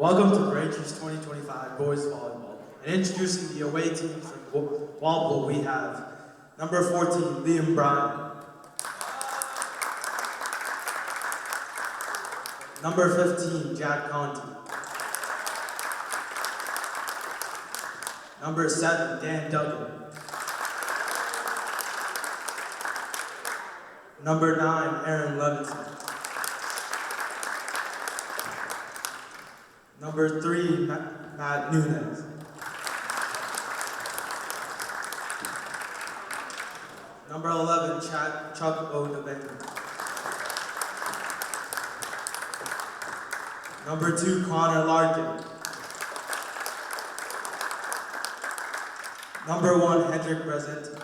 Welcome to Braintree's 2025 Boys Volleyball. And introducing the away team from Walpole, we have number 14, Liam Bryan. Number 15, Jack Conti. Number 7, Dan Duggan. Number 9, Aaron Levinson. Number 3, Matt Nunez. Number 11, Chuck O'Debane. Number 2, Connor Larkin. Number 1, Hendrik Brezent.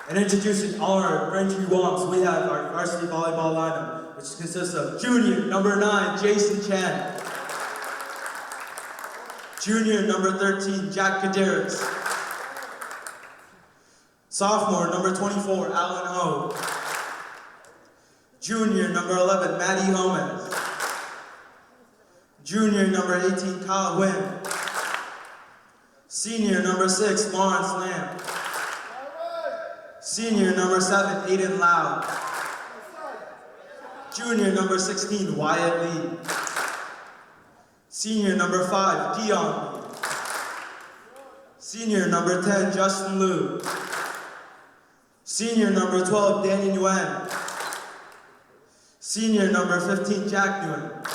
And introducing all our Braintree Womps, we have our varsity volleyball lineup, which consists of junior, number 9, Jason Chan. Junior, number 13, Jack Kadiris. Sophomore, number 24, Alan Ho. Junior, number 11, Maddie Gomez. Junior, number 18, Kyle Wynn. Senior, number 6, Lawrence Lamb. Senior, number 7, Aiden Lau. Junior, number 16, Wyatt Lee. Senior, number 5, Dion Lee. Senior, number 10, Justin Liu. Senior, number 12, Danny Nguyen. Senior, number 15, Jack Nguyen.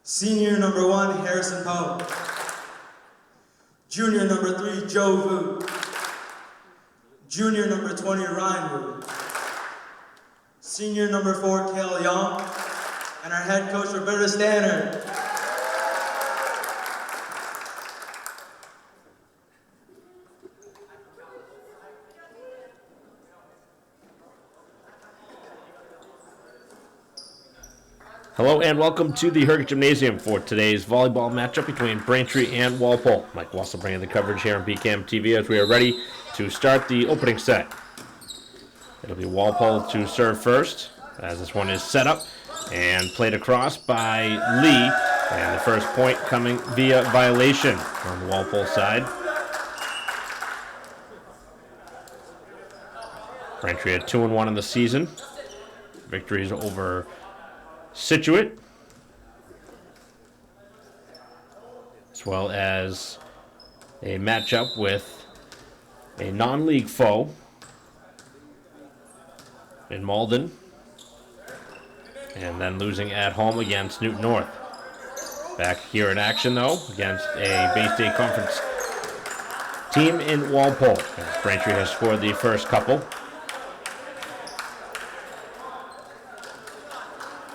Senior, number 1, Harrison Poe. Junior, number 3, Joe Vu. Junior, number 20, Ryan Wu. Senior, number 4, Kale Young. And our head coach, Roberta Stanner. Hello and welcome to the Herget Gymnasium for today's volleyball matchup between Braintree and Walpole. Mike Wassel bringing the coverage here on BCAM TV as we are ready to start the opening set. It'll be Walpole to serve first as this one is set up and played across by Lee. And the first point coming via violation on the Walpole side. Braintree at 2-1 in the season. Victories over Situate, as well as a matchup with a non-league foe in Malden, and then losing at home against Newton North. Back here in action, though, against a Bay State Conference team in Walpole. As Braintree has scored the first couple.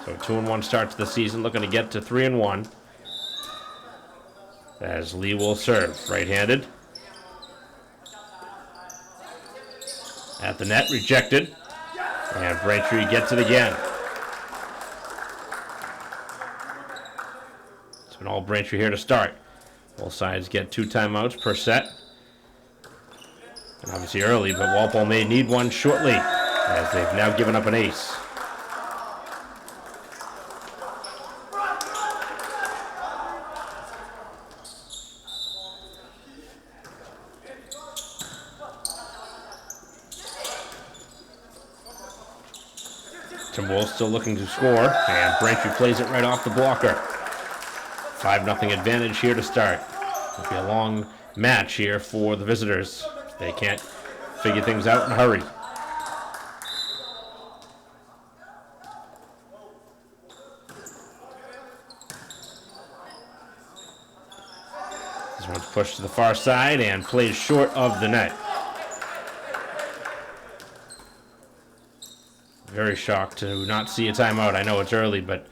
So 2-1 start to the season, looking to get to 3-1. As Lee will serve, right-handed. At the net, rejected. And Braintree gets it again. It's been all Braintree here to start. Both sides get 2 timeouts per set. And obviously early, but Walpole may need one shortly, as they've now given up an ace. Timberwolves still looking to score, and Braintree plays it right off the blocker. 5-0 advantage here to start. It'll be a long match here for the visitors. They can't figure things out in a hurry. This one's pushed to the far side and plays short of the net. Very shocked to not see a timeout. I know it's early, but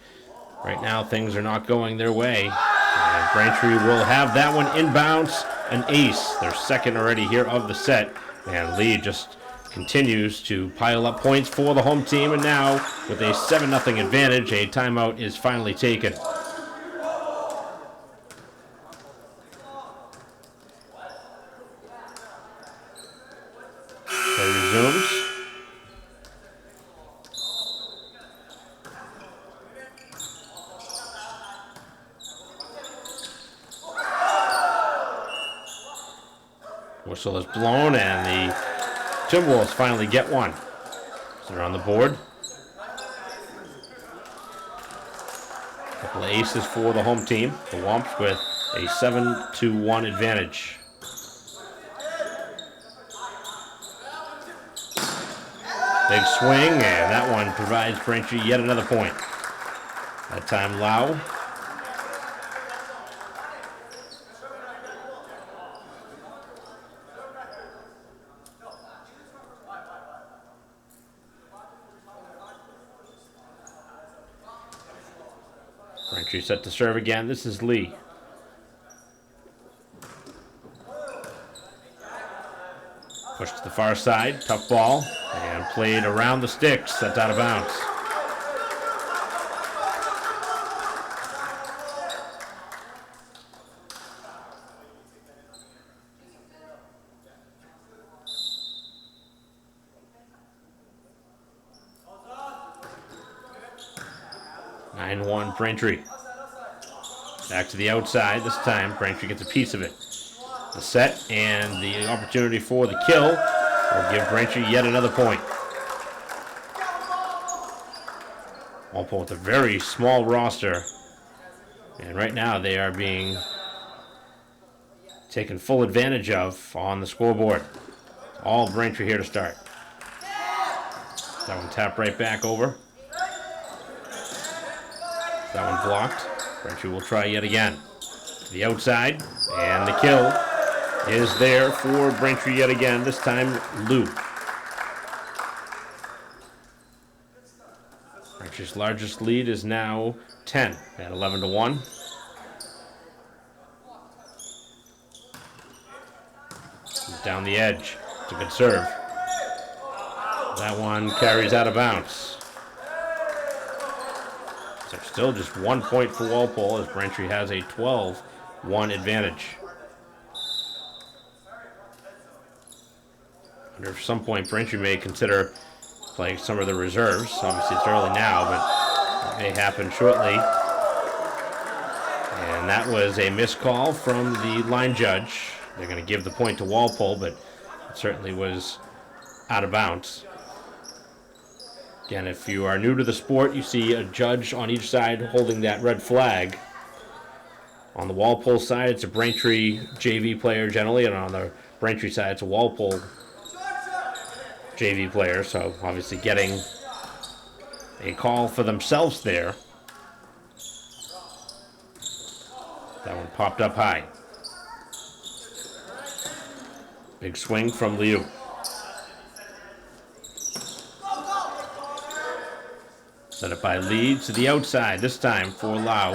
right now things are not going their way. And Braintree will have that one inbounds, an ace. Their second already here of the set. And Lee just continues to pile up points for the home team. And now, with a 7-0 advantage, a timeout is finally taken. So resumes. Whistle is blown, and the Timberwolves finally get one. So they're on the board. A couple of aces for the home team. The Womps with a 7-1 advantage. Big swing, and that one provides Braintree yet another point. That time Lau. Braintree set to serve again. This is Lee. Pushed to the far side, tough ball, and played around the sticks. That's out of bounds. Braintree. Back to the outside. This time, Braintree gets a piece of it. The set and the opportunity for the kill will give Braintree yet another point. Walpole with a very small roster. And right now, they are being taken full advantage of on the scoreboard. All Braintree here to start. That one tapped right back over. That one blocked. Braintree will try yet again. To the outside, and the kill is there for Braintree yet again. This time, Lou. Braintree's largest lead is now 10 at 11-1. Down the edge. It's a good serve. That one carries out of bounds. So still just 1 point for Walpole as Braintree has a 12-1 advantage. I wonder if some point Braintree may consider playing some of the reserves. Obviously it's early now, but it may happen shortly. And that was a missed call from the line judge. They're going to give the point to Walpole, but it certainly was out of bounds. Again, if you are new to the sport, you see a judge on each side holding that red flag. On the Walpole side, it's a Braintree JV player generally, and on the Braintree side, it's a Walpole JV player, so obviously getting a call for themselves there. That one popped up high. Big swing from Liu. Set up by Lee to the outside, this time for Lau,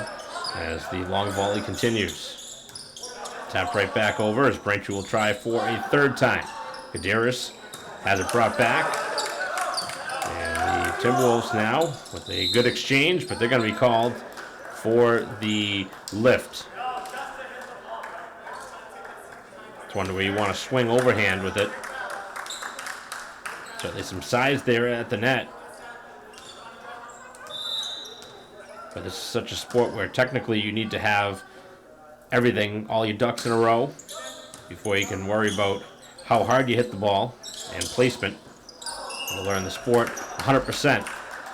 as the long volley continues. Tapped right back over as Braintree will try for a third time. Kadarius has it brought back. And the Timberwolves now with a good exchange, but they're going to be called for the lift. It's one where you want to swing overhand with it. Certainly some size there at the net. But this is such a sport where technically you need to have everything, all your ducks in a row, before you can worry about how hard you hit the ball and placement. You'll learn the sport 100%,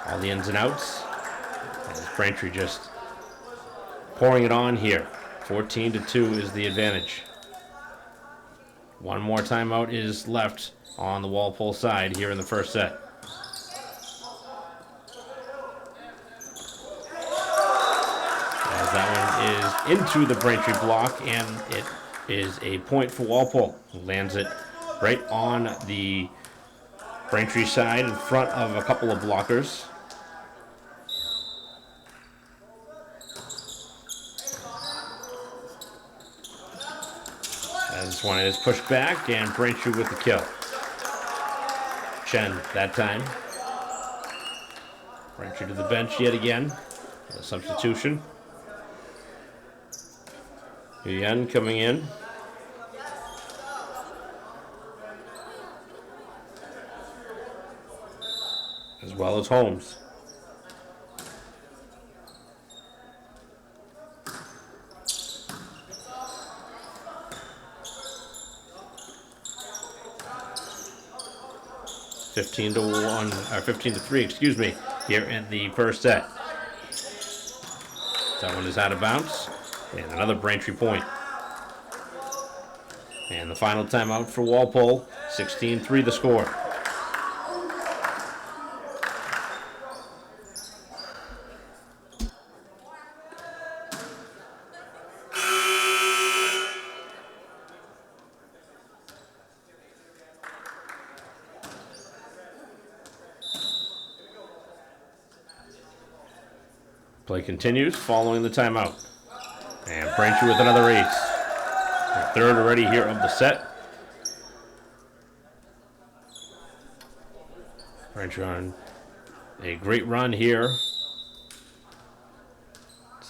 all the ins and outs. And Braintree just pouring it on here. 14-2 is the advantage. One more timeout is left on the Walpole side here in the first set. That one is into the Braintree block, and it is a point for Walpole, who lands it right on the Braintree side in front of a couple of blockers. As this one is pushed back, and Braintree with the kill. Chen that time. Braintree to the bench yet again. A substitution. Yen coming in. As well as Holmes. 15 to 1, or 15 to 3, excuse me, here in the first set. That one is out of bounds, and another Braintree point. And the final timeout for Walpole, 16-3 the score. Play continues following the timeout. And Braintree with another ace. Their third already here of the set. Braintree on a great run here.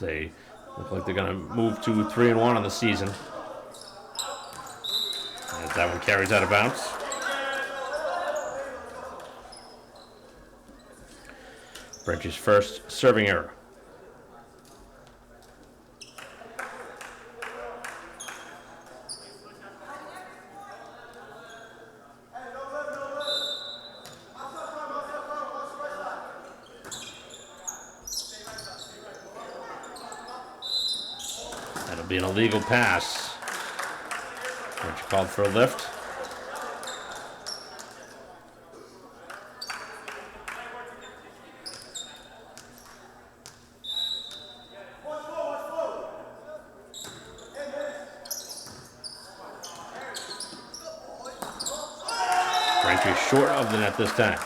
They look like they're going to move to 3-1 on the season. As that one carries out of bounds. Braintree's first serving error. That'll be an illegal pass. Braintree called for a lift. Braintree short of the net this time.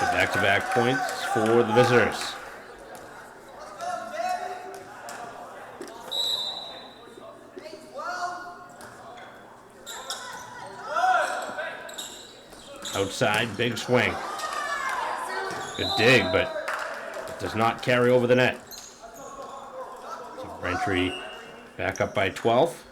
Back-to-back points for the visitors. Outside, big swing. Good dig, but it does not carry over the net. So Braintree back up by 12.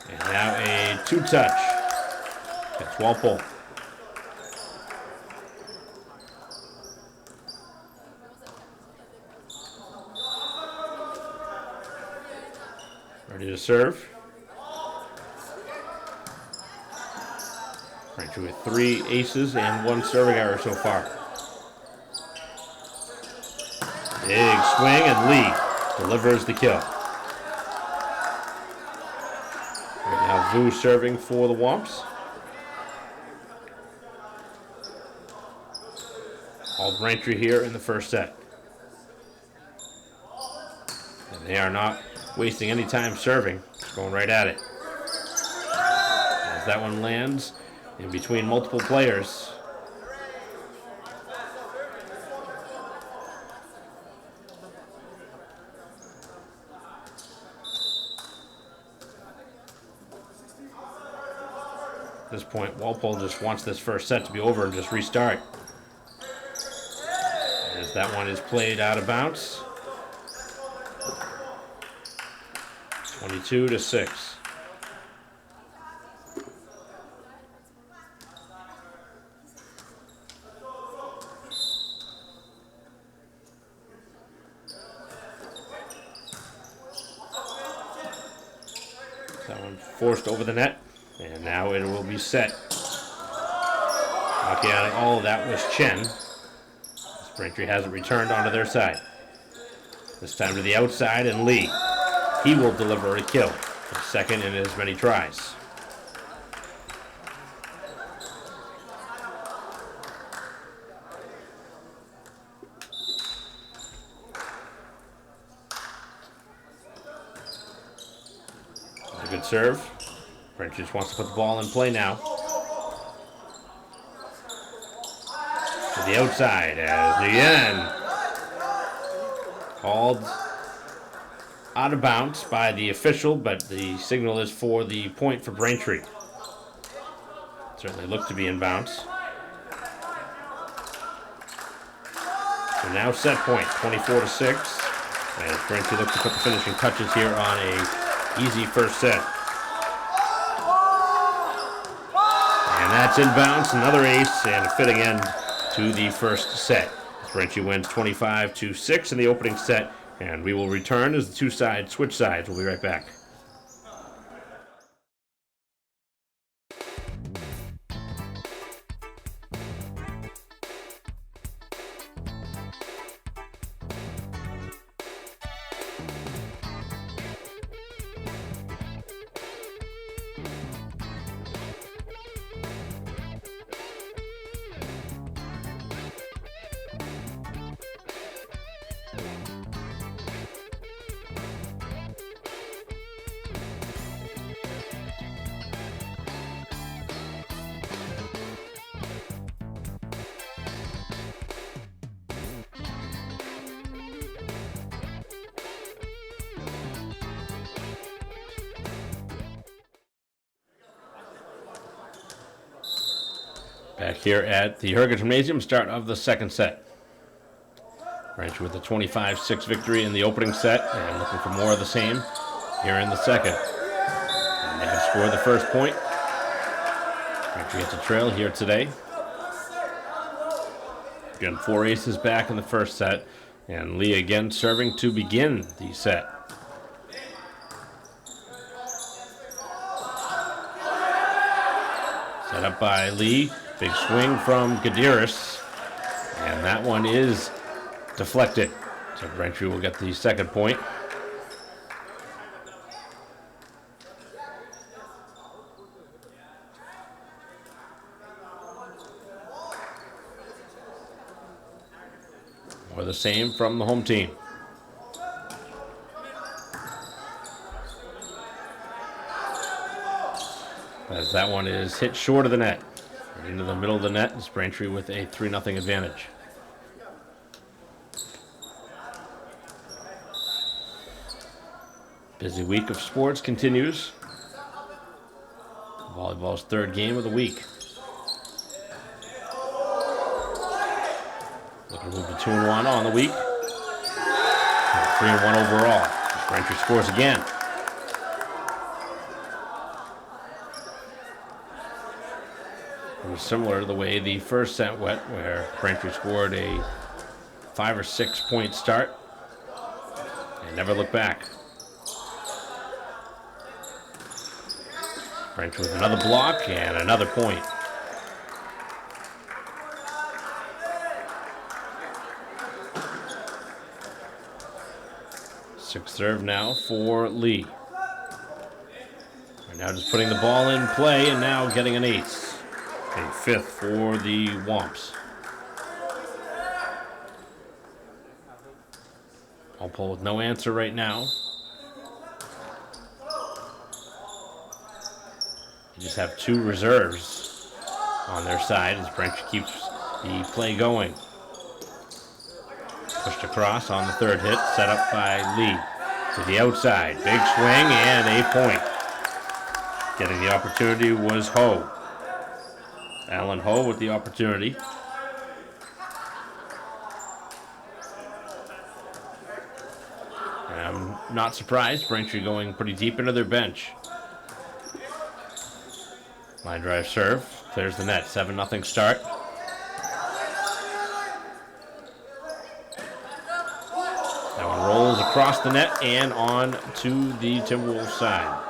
And now a two-touch. That's Walpole. Ready to serve. Braintree with 3 aces and 1 serving error so far. Big swing, and Lee delivers the kill. Right now, Vu serving for the Womps. All Braintree here in the first set. And they are not wasting any time serving. Just going right at it. As that one lands in between multiple players. At this point, Walpole just wants this first set to be over and just restart. As that one is played out of bounds. 22-6. That one forced over the net, and now it will be set. Knocking out all of that was Chen. Braintree hasn't returned onto their side. This time to the outside, and Lee. He will deliver a kill, the second in as many tries. A good serve. Braintree just wants to put the ball in play now. To the outside as the end. Called out of bounds by the official, but the signal is for the point for Braintree. Certainly looked to be in bounds. So now set point, 24-6. As Braintree looks to put the finishing touches here on a easy first set. And that's inbounds, another ace, and a fitting end to the first set. Braintree wins 25-6 in the opening set, and we will return as the two sides switch sides. We'll be right back. Back here at the Hurricane Gymnasium, start of the second set. Braintree with a 25-6 victory in the opening set and looking for more of the same here in the second. And they have scored the first point. Braintree gets a trail here today. Again, 4 aces back in the first set, and Lee again serving to begin the set. Set up by Lee. Big swing from Gadiris, and that one is deflected. So Braintree will get the second point. Or the same from the home team. As that one is hit short of the net. Right into the middle of the net is Braintree with a 3-0 advantage. Busy week of sports continues. Volleyball's third game of the week. Looking to move to 2-1 on the week. 3-1 overall. Braintree scores again. It was similar to the way the first set went, where Braintree scored a 5 or 6 point start and never looked back. Braintree with another block and another point. Sixth serve now for Lee. Right now just putting the ball in play and now getting an ace. A fifth for the Womps. Walpole with no answer right now. You just have 2 reserves on their side as Braintree keeps the play going. Pushed across on the third hit, set up by Lee to the outside. Big swing and a point. Getting the opportunity was Ho. Alan Ho with the opportunity. And I'm not surprised, Braintree going pretty deep into their bench. Line drive serve, clears the net, 7-0 start. That one rolls across the net and on to the Timberwolves side.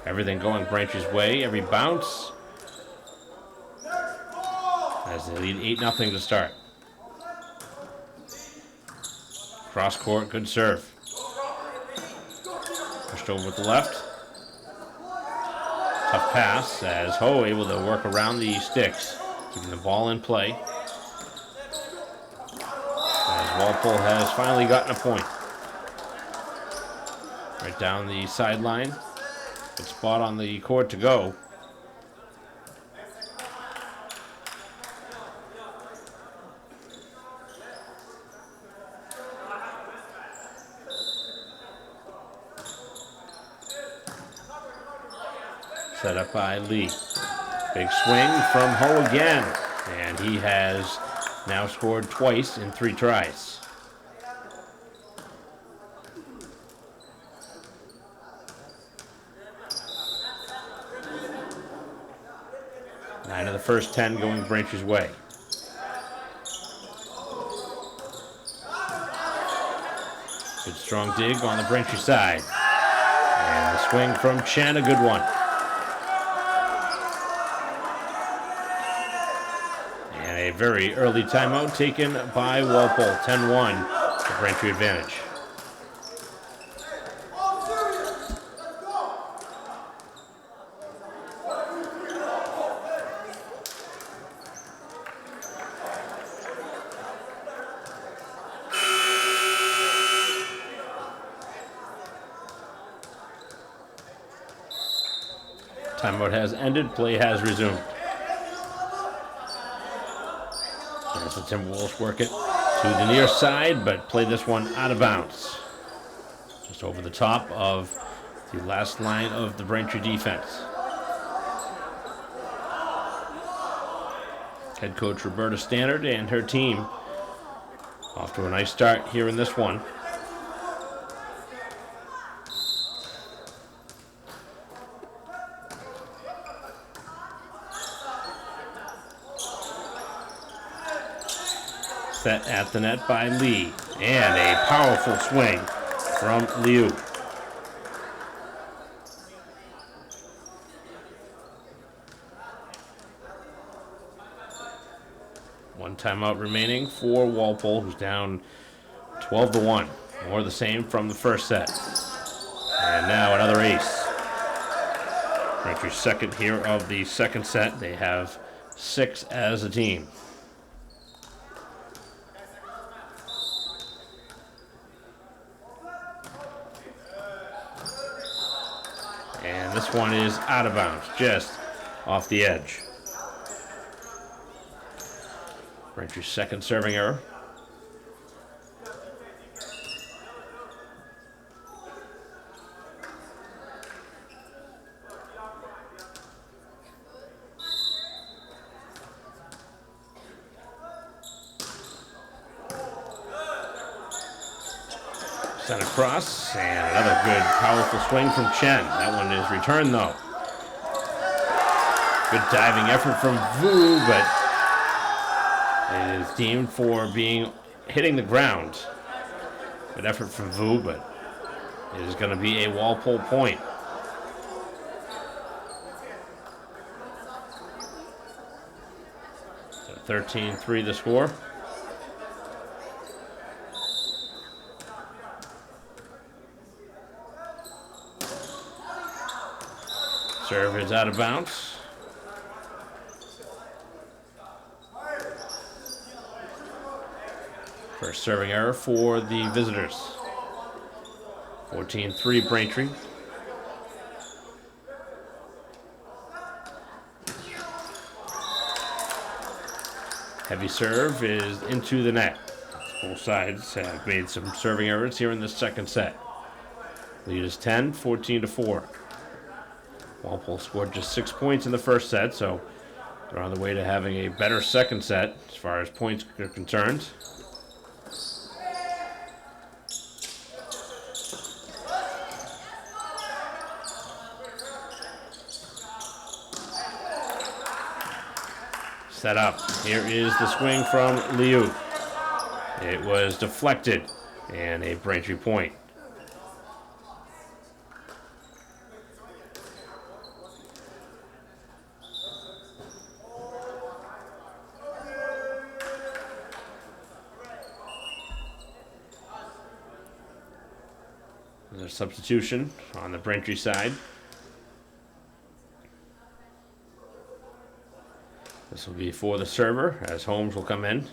Everything going Braintree's way, every bounce. As they lead 8-0 to start. Cross court, good serve. Pushed over with the left. Tough pass as Ho able to work around the sticks, keeping the ball in play. As Walpole has finally gotten a point. Right down the sideline. Good spot on the court to go. Set up by Lee. Big swing from Ho again. And he has now scored twice in 3 tries. 9 of the first 10 going Braintree's way. Good strong dig on the Braintree side. And the swing from Chen, a good one. And a very early timeout taken by Walpole. 10-1, the Braintree advantage. Timeout has ended, play has resumed. As the Timberwolves work it to the near side, but play this one out of bounds. Just over the top of the last line of the Braintree defense. Head coach Roberta Stannard and her team off to a nice start here in this one. Set at the net by Lee. And a powerful swing from Liu. One timeout remaining for Walpole, who's down 12-1. More the same from the first set. And now another ace. Braintree's second here of the second set. They have 6 as a team. And this one is out of bounds, just off the edge. Braintree's second serving error. Sent across, and another good, powerful swing from Chen. That one is returned, though. Good diving effort from Vu, but it is deemed for hitting the ground. Good effort from Vu, but it is going to be a Walpole point. So 13-3 the score. Serve is out of bounds. First serving error for the visitors. 14-3 Braintree. Heavy serve is into the net. Both sides have made some serving errors here in the second set. Lead is 10, 14-4. Walpole scored just 6 points in the first set, so they're on the way to having a better second set as far as points are concerned. Set up. Here is the swing from Liu. It was deflected, and a Braintree point. There's a substitution on the Braintree side. This will be for the server, as Holmes will come in.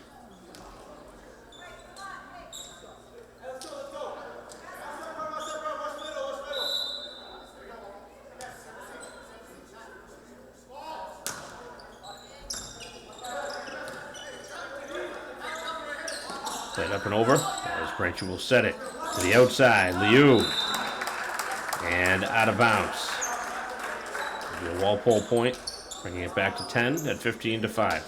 Set up and over, as Braintree will set it to the outside. Liu. And out of bounds. It'll be a Walpole point, bringing it back to 10 at 15-5.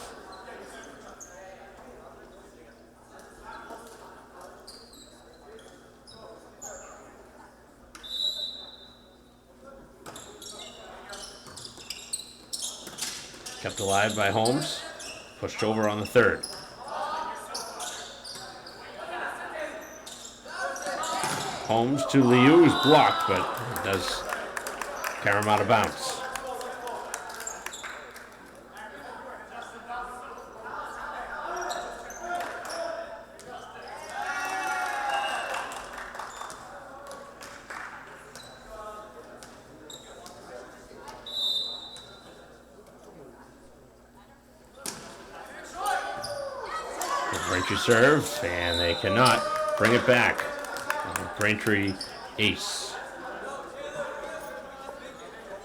Kept alive by Holmes. Pushed over on the third. Holmes to Liu is blocked, but it does carry him out of bounds. Braintree serve, and they cannot bring it back. Braintree ace.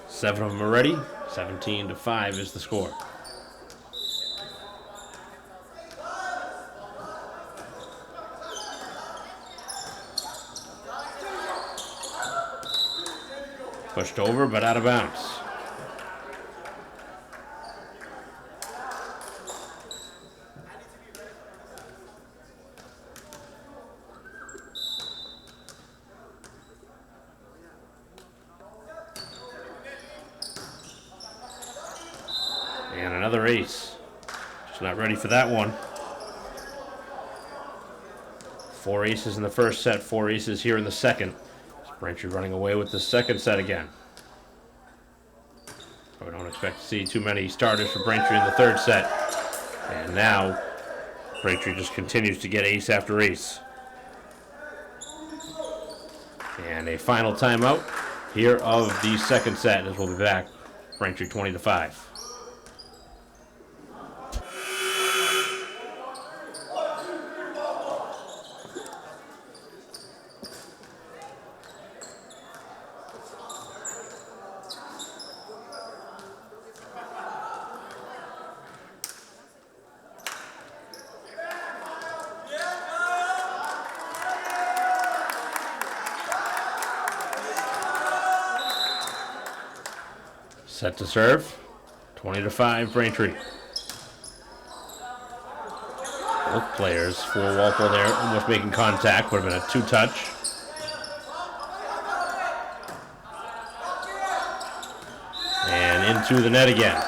7 of them already. 17-5 is the score. Pushed over, but out of bounds. And another ace. Just not ready for that one. 4 aces in the first set, 4 aces here in the second. Braintree running away with the second set again. We don't expect to see too many starters for Braintree in the third set. And now, Braintree just continues to get ace after ace. And a final timeout here of the second set, as we'll be back. Braintree 20-5. Set to serve, 20-5 Braintree. Both players for Walpole there almost making contact, would have been a 2-touch. And into the net again.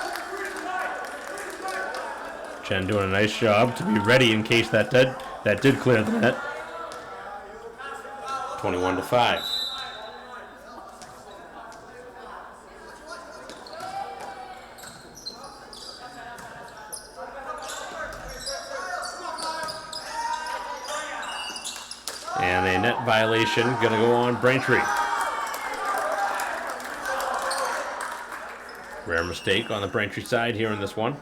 Chen doing a nice job to be ready in case that did clear the net. 21-5. And a net violation going to go on Braintree. Rare mistake on the Braintree side here in this one.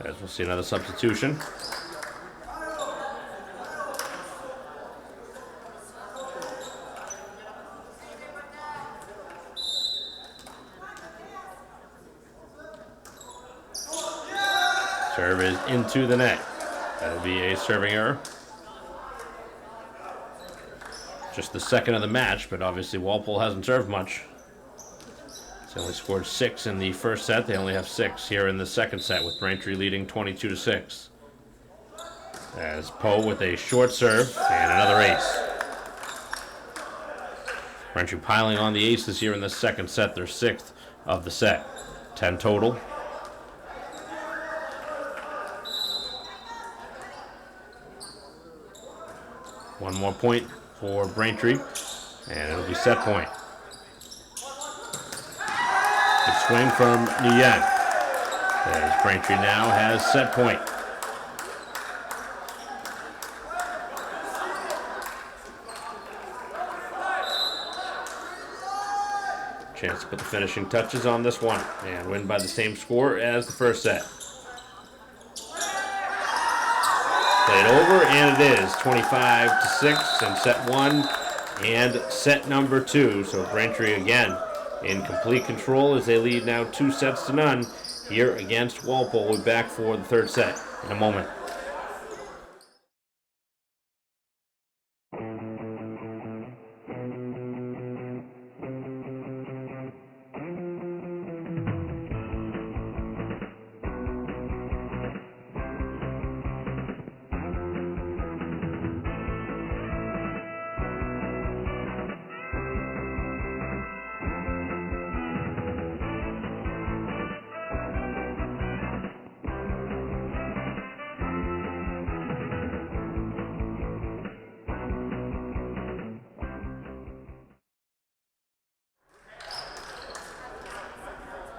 As we'll see another substitution. Serve is into the net. That'll be a serving error. Just the second of the match, but obviously Walpole hasn't served much. They only scored 6 in the first set. They only have 6 here in the second set, with Braintree leading 22-6. As Poe with a short serve and another ace. Braintree piling on the aces here in the second set, their 6th of the set. 10 total. One more point for Braintree, and it'll be set point. Good swing from Nguyen, as Braintree now has set point. Chance to put the finishing touches on this one and win by the same score as the first set. Played over, and it is 25-6 in set 1 and set number 2. So Braintree again in complete control as they lead now 2-0 here against Walpole. We'll be back for the third set in a moment.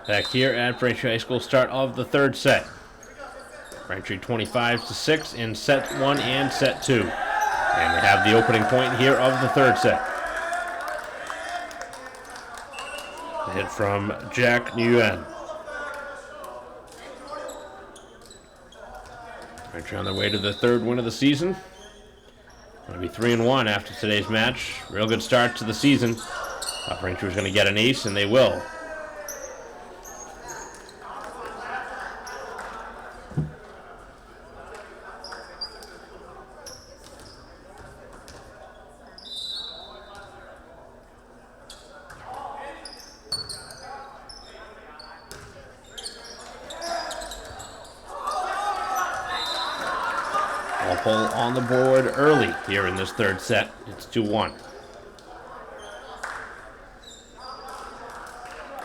Back here at Braintree High School, start of the third set. Braintree 25-6 in set 1 and set 2. And they have the opening point here of the third set. A hit from Jack Nguyen. Braintree on their way to the third win of the season. Going to be 3-1 after today's match. Real good start to the season. Thought Braintree was going to get an ace, and they will. Walpole on the board early here in this third set. It's 2-1.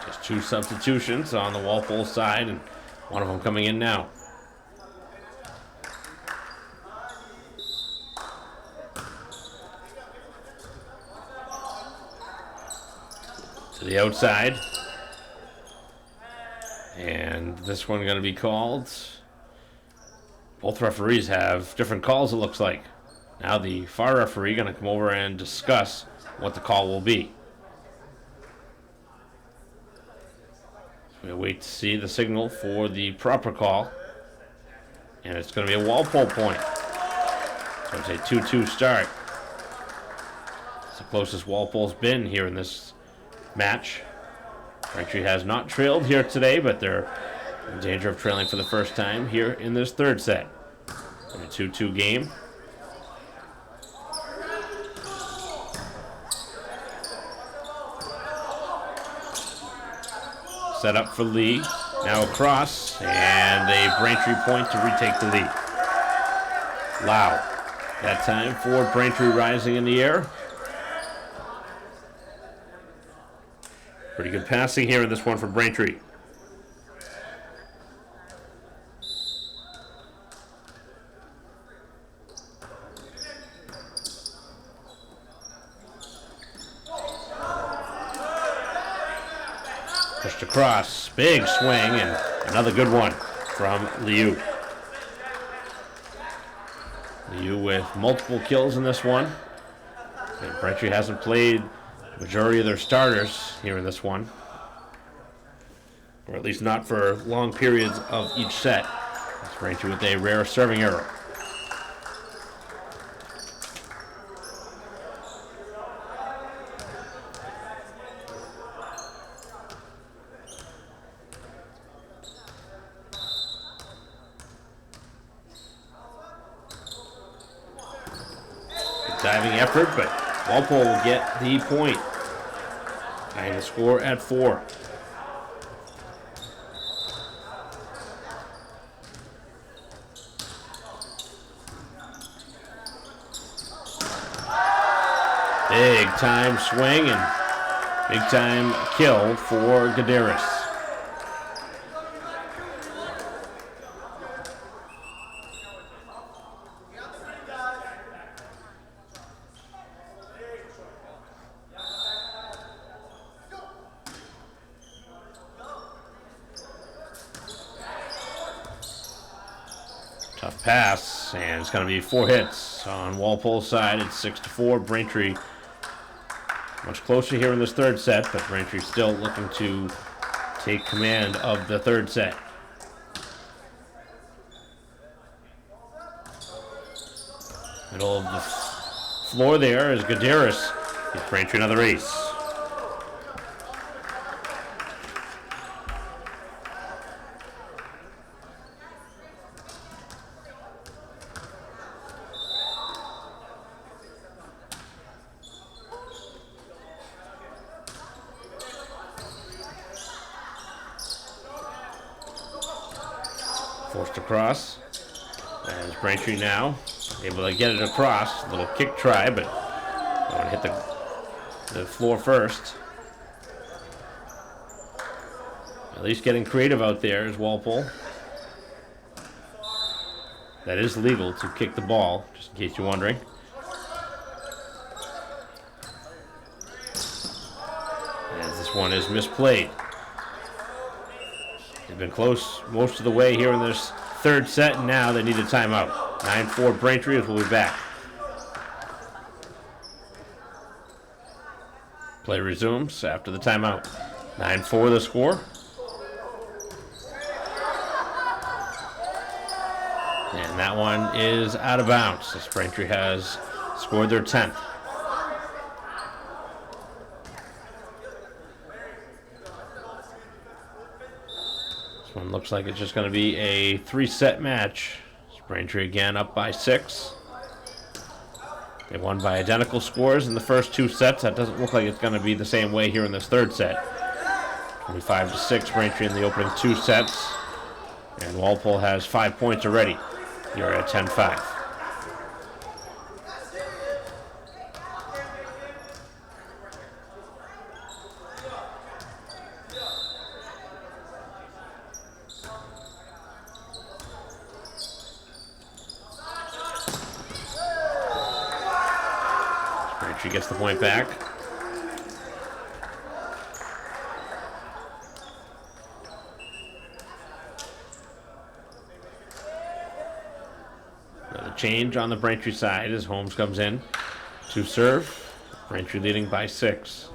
Just 2 substitutions on the Walpole side, and one of them coming in now. To the outside. And this one going to be called. Both referees have different calls, it looks like. Now the far referee going to come over and discuss what the call will be. So we'll wait to see the signal for the proper call. And it's going to be a Walpole point. So it's a 2-2 start. It's the closest Walpole's been here in this match. Braintree has not trailed here today, but they're in danger of trailing for the first time here in this third set. In a 2-2 game. Set up for Lee. Now across, and a Braintree point to retake the lead. Lau. That time for Braintree rising in the air. Pretty good passing here in this one for Braintree. Pushed across, big swing, and another good one from Liu. Liu with multiple kills in this one. And Braintree hasn't played the majority of their starters here in this one. Or at least not for long periods of each set. That's Braintree with a rare serving error. Diving effort, but Walpole will get the point. Tying the score at 4. Big time swing and big time kill for Gadaris. Tough pass, and it's going to be 4 hits on Walpole's side. It's 6-4. Braintree much closer here in this third set, but Braintree still looking to take command of the third set. Middle of the floor there is Gadaris. Gives Braintree another ace. Forced across. As Braintree now able to get it across. A little kick try, but I want to hit the floor first. At least getting creative out there is Walpole. That is legal to kick the ball, just in case you're wondering. As this one is misplayed. They've been close most of the way here in this third set, and now they need a timeout. 9-4 Braintree, as we'll be back. Play resumes after the timeout. 9-4 the score. And that one is out of bounds, as Braintree has scored their 10th. This one looks like it's just going to be a 3-set match. Braintree again up by 6. They won by identical scores in the first 2 sets. That doesn't look like it's going to be the same way here in this third set. 25-6 Braintree in the opening 2 sets. And Walpole has 5 points already. You're at 10-5. Braintree gets the point back. Another change on the Braintree side as Holmes comes in to serve. Braintree leading by 6.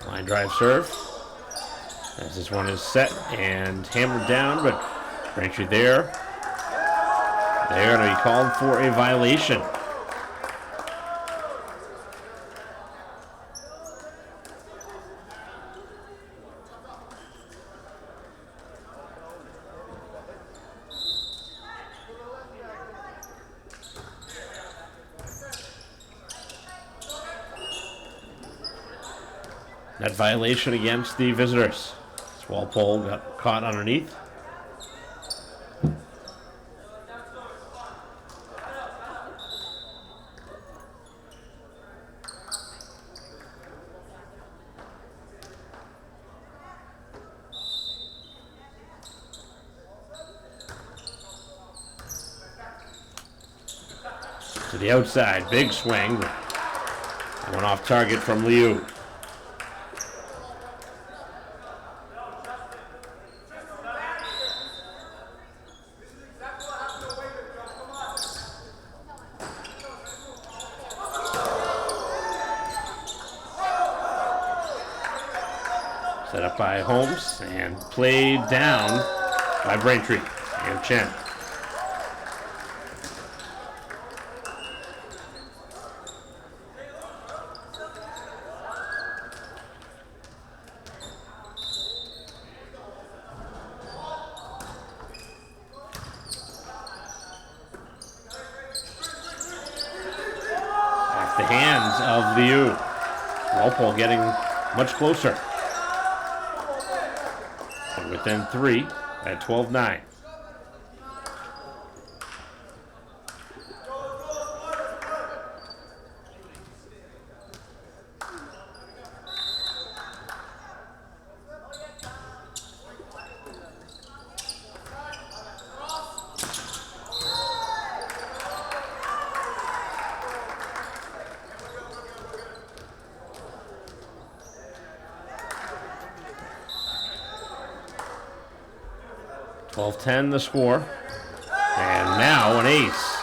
Line drive serve. As this one is set and hammered down, but Braintree there. They're going to be called for a violation. That violation against the visitors. Walpole got caught underneath. To the outside, big swing. One off target from Liu. Set up by Holmes and played down by Braintree and Chen. Off the hands of Liu. Walpole getting much closer. Within 3 at 12-9. .10 the score. And now an ace.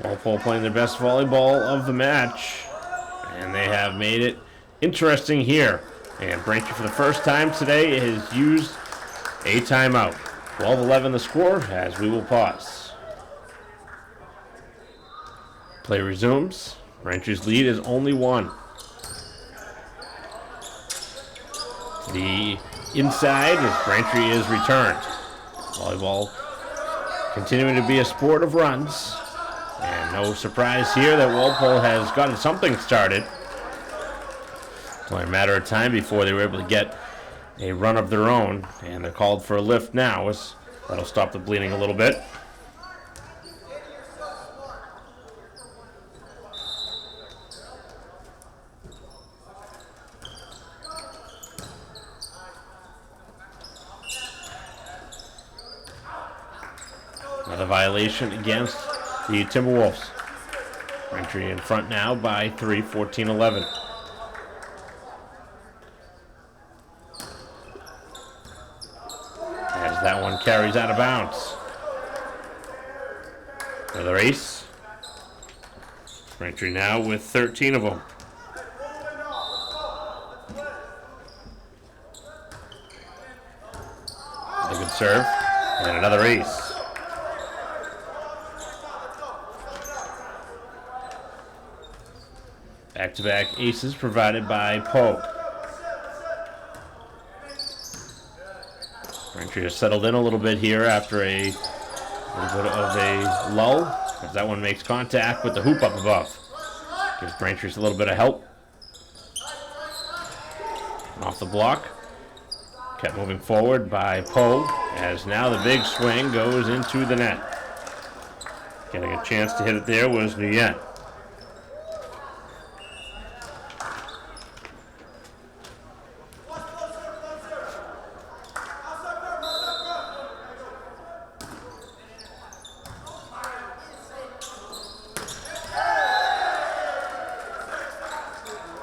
Walpole playing their best volleyball of the match. And they have made it interesting here. And Braintree for the first time today has used a timeout. 12-11 the score as we will pause. Play resumes. Braintree's lead is only 1. The inside as Braintree is returned. Volleyball continuing to be a sport of runs. And no surprise here that Walpole has gotten something started. It's only a matter of time before they were able to get a run of their own. And they're called for a lift now. That'll stop the bleeding a little bit. Another violation against the Timberwolves. Braintree in front now by 3, 14-11. As that one carries out of bounds. Another ace. Braintree now with 13 of them. A good serve. And another ace. Back-to-back aces provided by Poe. Braintree has settled in a little bit here after a little bit of a lull, as that one makes contact with the hoop up above. Gives Braintree a little bit of help. Off the block. Kept moving forward by Poe, as now the big swing goes into the net. Getting a chance to hit it there was Nguyen.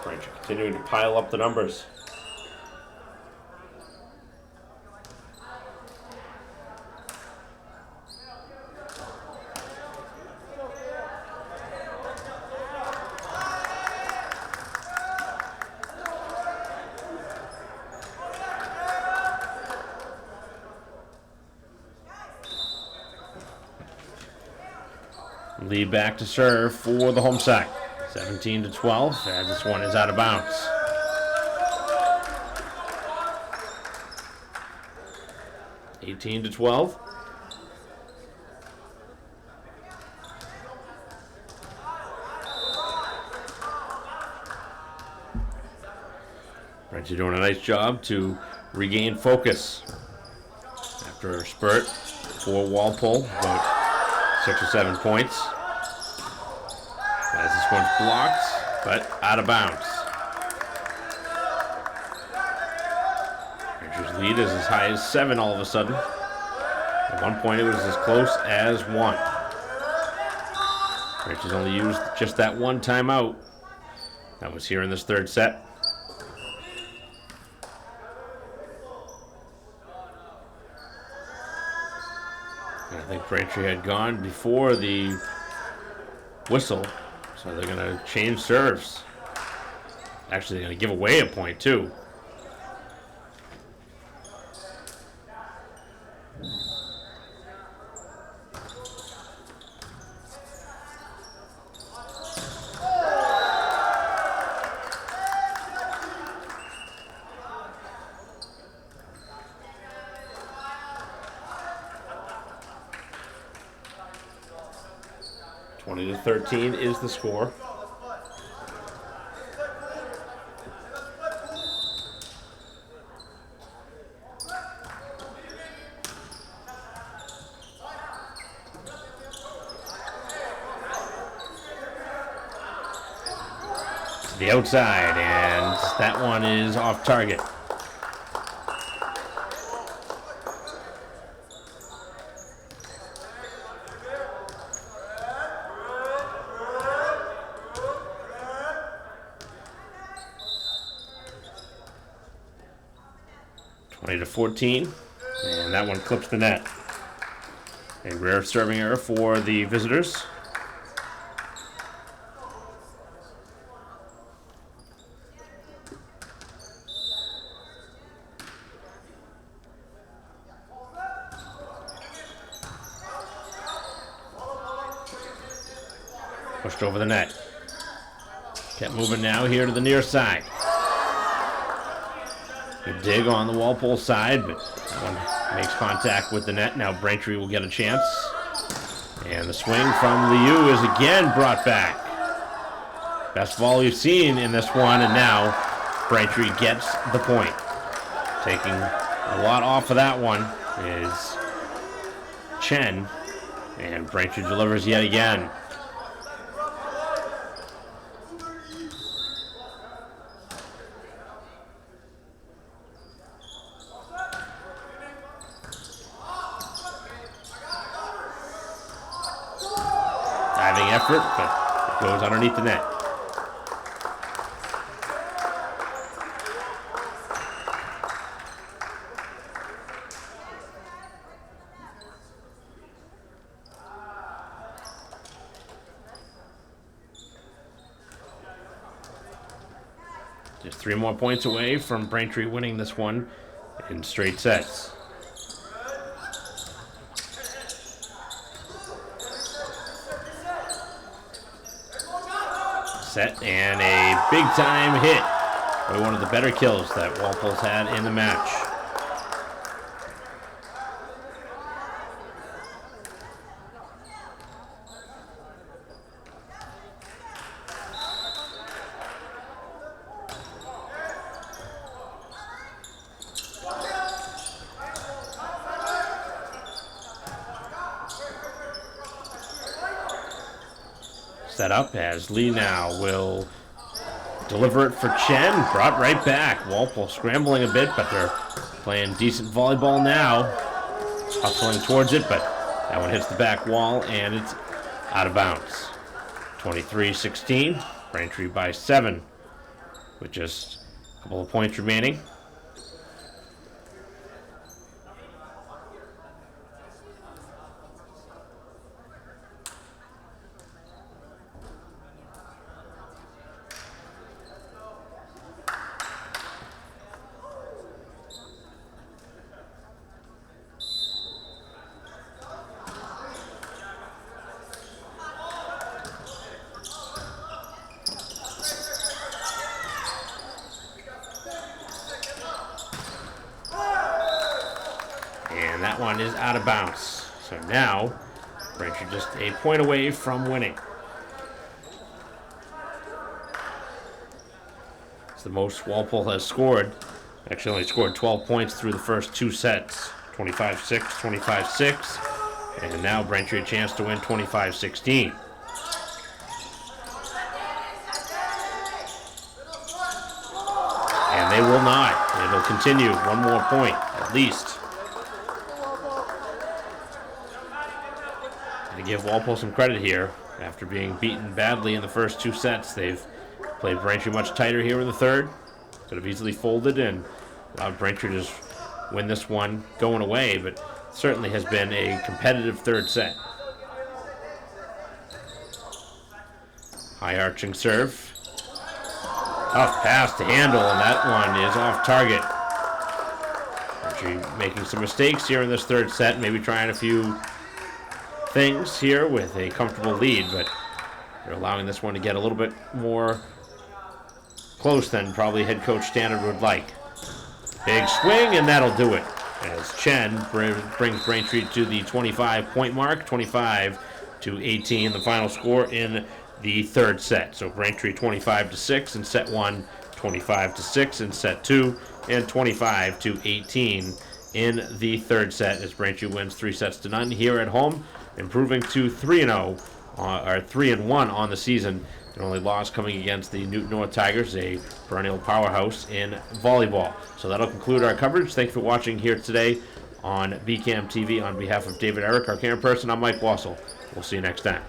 Braintree continuing to pile up the numbers. Lead back to serve for the home side. 17-12, as this one is out of bounds. (18-12). Braintree doing a nice job to regain focus after a spurt for Walpole, about 6 or 7 points. As this one's blocked, but out of bounds. Braintree's lead is as high as 7 all of a sudden. At one point it was as close as 1. Braintree's only used just that one timeout. That was here in this third set. And I think Braintree had gone before the whistle. So they're going to change serves. Actually, they're going to give away a point, too. (20-13) is the score. To the outside, and that one is off target. (20-14), and that one clips the net. A rare serving error for the visitors. Pushed over the net. Kept moving now here to the near side. Good dig on the Walpole side, but that one makes contact with the net. Now Braintree will get a chance. And the swing from Liu is again brought back. Best ball you've seen in this one, and now Braintree gets the point. Taking a lot off of that one is Chen, and Braintree delivers yet again. Effort, but goes underneath the net. Just 3 more points away from Braintree winning this one in straight sets. Set and a big time hit by one of the better kills that Walpole's had in the match. Set up as Lee now will deliver it for Chen. Brought right back. Walpole scrambling a bit, but they're playing decent volleyball now. Hustling towards it, but that one hits the back wall and it's out of bounds. 23-16. Braintree by 7 with just a couple of points remaining. And that one is out of bounds. So now, Braintree just a point away from winning. It's the most Walpole has scored. Actually only scored 12 points through the first 2 sets. 25-6, 25-6. And now Braintree a chance to win 25-16. And they will not. It'll continue. 1 more point, at least. To give Walpole some credit here, after being beaten badly in the first 2 sets, they've played Braintree much tighter here in the third. Could have easily folded and allowed Braintree to just win this one going away, but certainly has been a competitive third set. High arching serve. Tough pass to handle, and that one is off target. Braintree making some mistakes here in this third set, maybe trying a few things here with a comfortable lead, but they're allowing this one to get a little bit more close than probably head coach Standard would like. Big swing, and that'll do it as Chen brings Braintree to the 25-point mark, 25-18, the final score in the third set. So Braintree 25-6 in set 1, 25-6 in set 2, and 25-18 in the third set as Braintree wins 3-0 here at home, improving to 3-0 or 3-1 on the season. Their only loss coming against the Newton North Tigers, a perennial powerhouse in volleyball. So that'll conclude our coverage. Thanks for watching here today on BCAM TV. On behalf of David Eric, our camera person, I'm Mike Wassel. We'll see you next time.